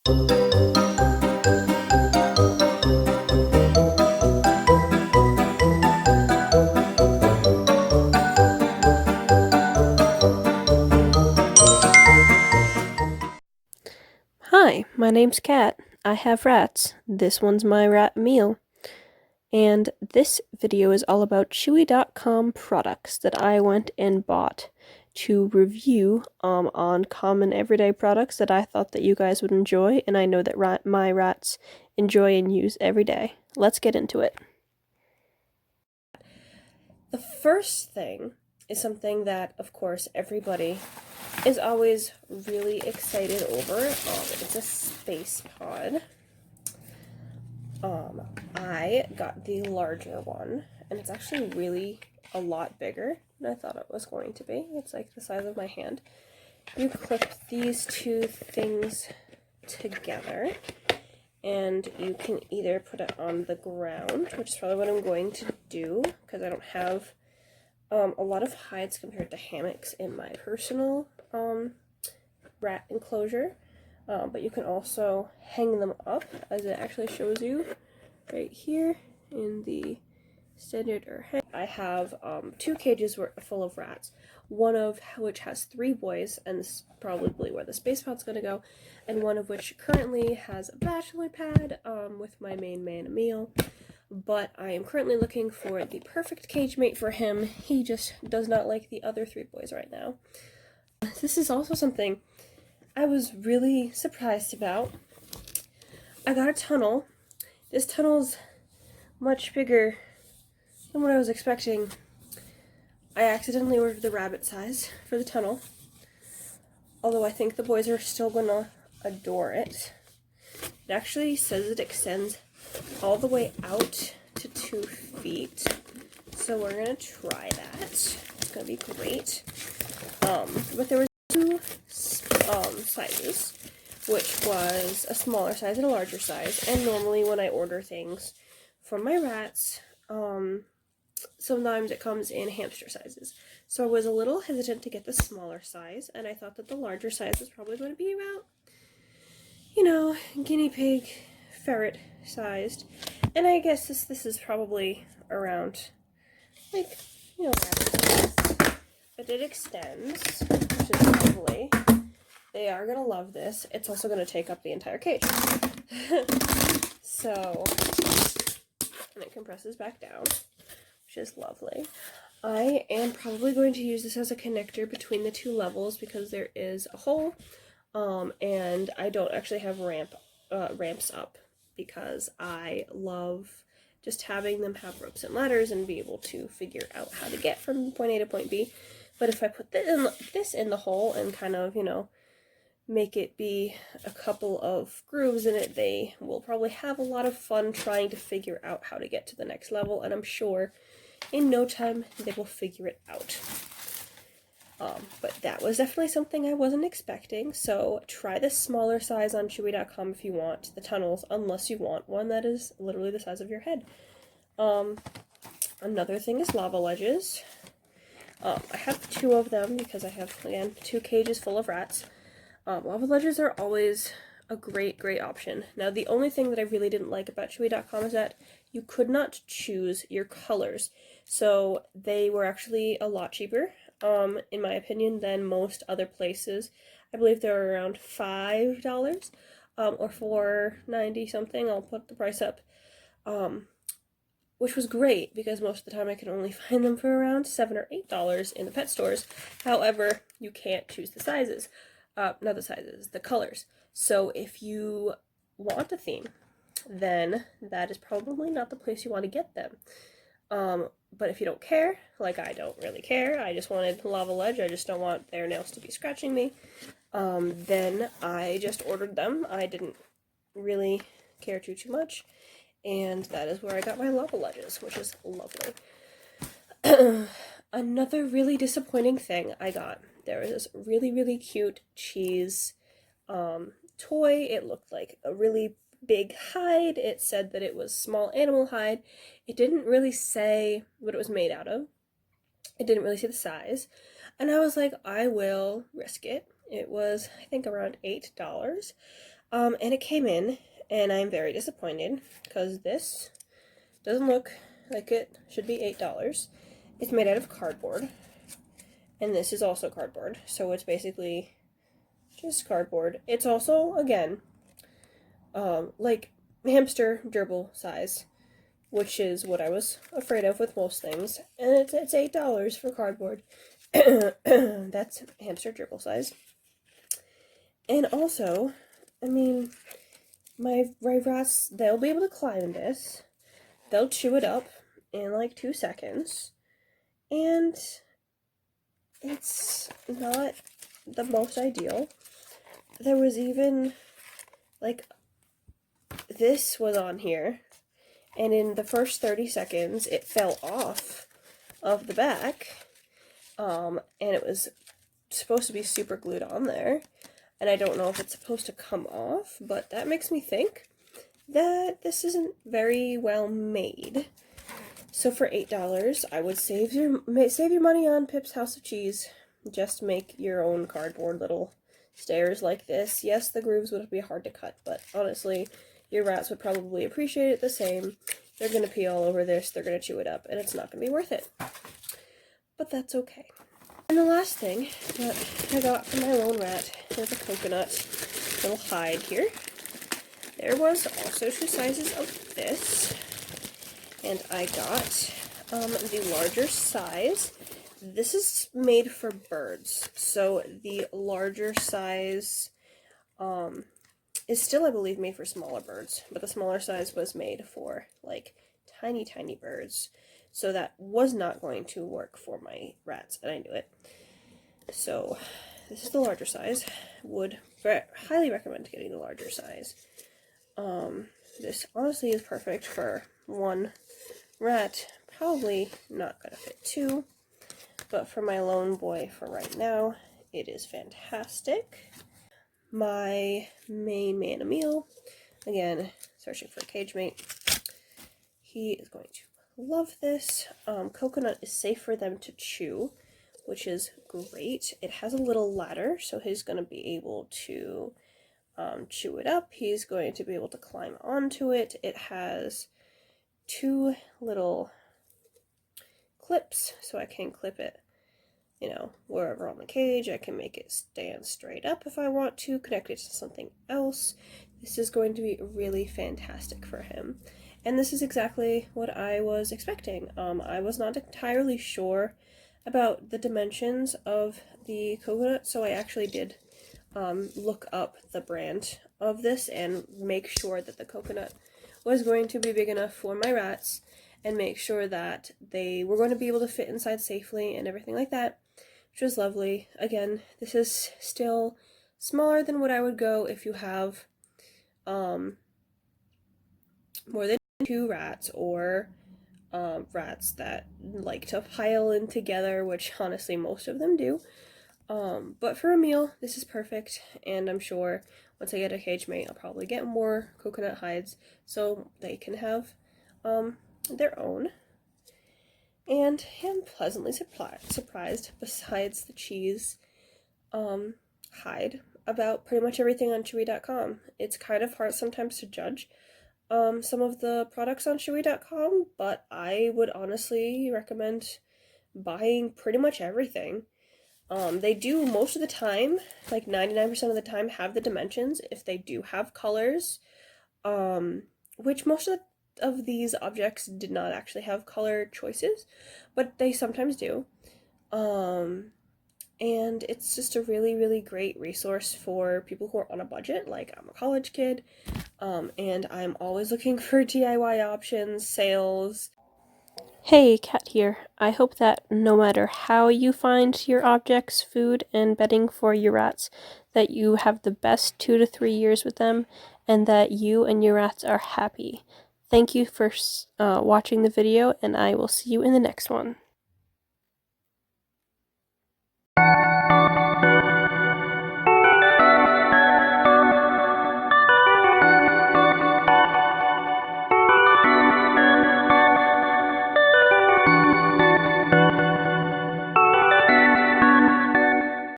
Hi, my name's Kat. I have rats. This one's my rat meal. And this video is all about Chewy.com products that I went and bought to review on common everyday products that I thought that you guys would enjoy, and I know that my rats enjoy and use every day. Let's get into it. The first thing is something that, of course, everybody is always really excited over. It's a space pod. I got the larger one, and it's actually really a lot bigger than I thought it was going to be. It's like the size of my hand. You clip these two things together, and you can either put it on the ground, which is probably what I'm going to do, because I don't have a lot of hides compared to hammocks in my personal rat enclosure. But you can also hang them up, as it actually shows you right here in the standard hang. I have 2 cages full of rats, one of which has 3 boys, and this is probably where the space pod's gonna go, and one of which currently has a bachelor pad with my main man Emil. But I am currently looking for the perfect cage mate for him. He just does not like the other 3 boys right now. This is also something I was really surprised about. I got a tunnel. This tunnel's much bigger than what I was expecting. I accidentally ordered the rabbit size for the tunnel, although I think the boys are still gonna adore it. It actually says it extends all the way out to 2 feet, so we're gonna try that. It's gonna be great. But there were 2 sizes, which was a smaller size and a larger size. And normally when I order things from my rats, sometimes it comes in hamster sizes. So I was a little hesitant to get the smaller size, and I thought that the larger size was probably going to be about, you know, guinea pig, ferret sized. And I guess this is probably around, like, you know, rabbit size. But it extends, which is lovely. They are going to love this. It's also going to take up the entire cage. So, and it compresses back down, which is lovely. I am probably going to use this as a connector between the 2 levels because there is a hole, and I don't actually have ramps up because I love just having them have ropes and ladders and be able to figure out how to get from point A to point B. But if I put this in the hole and kind of, you know, make it be a couple of grooves in it, they will probably have a lot of fun trying to figure out how to get to the next level, and I'm sure in no time they will figure it out. But that was definitely something I wasn't expecting, so try this smaller size on Chewy.com if you want the tunnels, unless you want one that is literally the size of your head. Another thing is lava ledges. I have 2 of them because I have, again, 2 cages full of rats. Lava ledges are always a great option. Now, the only thing that I really didn't like about Chewy.com is that you could not choose your colors. So they were actually a lot cheaper, in my opinion, than most other places. I believe they're around $5, or $4.90 something. I'll put the price up. Which was great because most of the time I can only find them for around $7 or $8 in the pet stores. However, you can't choose the sizes. Not the sizes, the colors. So if you want a theme, then that is probably not the place you want to get them. But if you don't care, like I don't really care, I just wanted lava ledge, I just don't want their nails to be scratching me, then I just ordered them. I didn't really care too much, and that is where I got my lava ledges, which is lovely. Another really disappointing thing I got. There was this really cute cheese toy. It looked like a really big hide. It said that it was small animal hide. It didn't really say what it was made out of. It didn't really say the size. And I was like, I will risk it. It was, I think, around $8. And it came in, and I'm very disappointed because this doesn't look like it should be $8. It's made out of cardboard, and this is also cardboard, so it's basically just cardboard. It's also, again, like hamster gerbil size, which is what I was afraid of with most things, and it's $8 for cardboard. That's hamster gerbil size. And also, I mean, my rats, they'll be able to climb this. They'll chew it up in like 2 seconds. And it's not the most ideal. There was even, like, this was on here. And in the first 30 seconds, it fell off of the back. And it was supposed to be super glued on there. And I don't know if it's supposed to come off, but that makes me think that this isn't very well made. So for $8, I would save your money on Pip's House of Cheese. Just make your own cardboard little stairs like this. Yes, the grooves would be hard to cut, but honestly, your rats would probably appreciate it the same. They're gonna pee all over this, they're gonna chew it up, and it's not gonna be worth it. But that's okay. And the last thing that I got from my lone rat is a coconut little hide here. There was also 2 sizes of this, and I got the larger size. This is made for birds, so the larger size is still, I believe, made for smaller birds, but the smaller size was made for, like, tiny, tiny birds. So that was not going to work for my rats, and I knew it. So this is the larger size. Would highly recommend getting the larger size. This honestly is perfect for 1 rat. Probably not gonna fit 2, but for my lone boy for right now, it is fantastic. My main man Emil, again, searching for a cage mate. He is going to love this. Coconut is safe for them to chew, which is great. It has a little ladder, so he's going to be able to chew it up. He's going to be able to climb onto it. It has 2 little clips, so I can clip it, you know, wherever on the cage. I can make it stand straight up if I want to, connect it to something else. This is going to be really fantastic for him. And this is exactly what I was expecting. I was not entirely sure about the dimensions of the coconut, so I actually did look up the brand of this and make sure that the coconut was going to be big enough for my rats and make sure that they were going to be able to fit inside safely and everything like that, which was lovely. Again, this is still smaller than what I would go if you have more than 2 rats, or rats that like to pile in together, which honestly most of them do. But for a meal, this is perfect, and I'm sure once I get a cage mate, I'll probably get more coconut hides so they can have their own. And I'm pleasantly surprised, besides the cheese hide, about pretty much everything on Chewy.com. It's kind of hard sometimes to judge some of the products on Chewy.com, but I would honestly recommend buying pretty much everything. They do most of the time, like 99% of the time, have the dimensions if they do have colors, which most of these objects did not actually have color choices, but they sometimes do. And it's just a really, really great resource for people who are on a budget. Like, I'm a college kid, and I'm always looking for DIY options, sales. Hey, Kat here. I hope that no matter how you find your objects, food, and bedding for your rats, that you have the best 2 to 3 years with them, and that you and your rats are happy. Thank you for watching the video, and I will see you in the next one.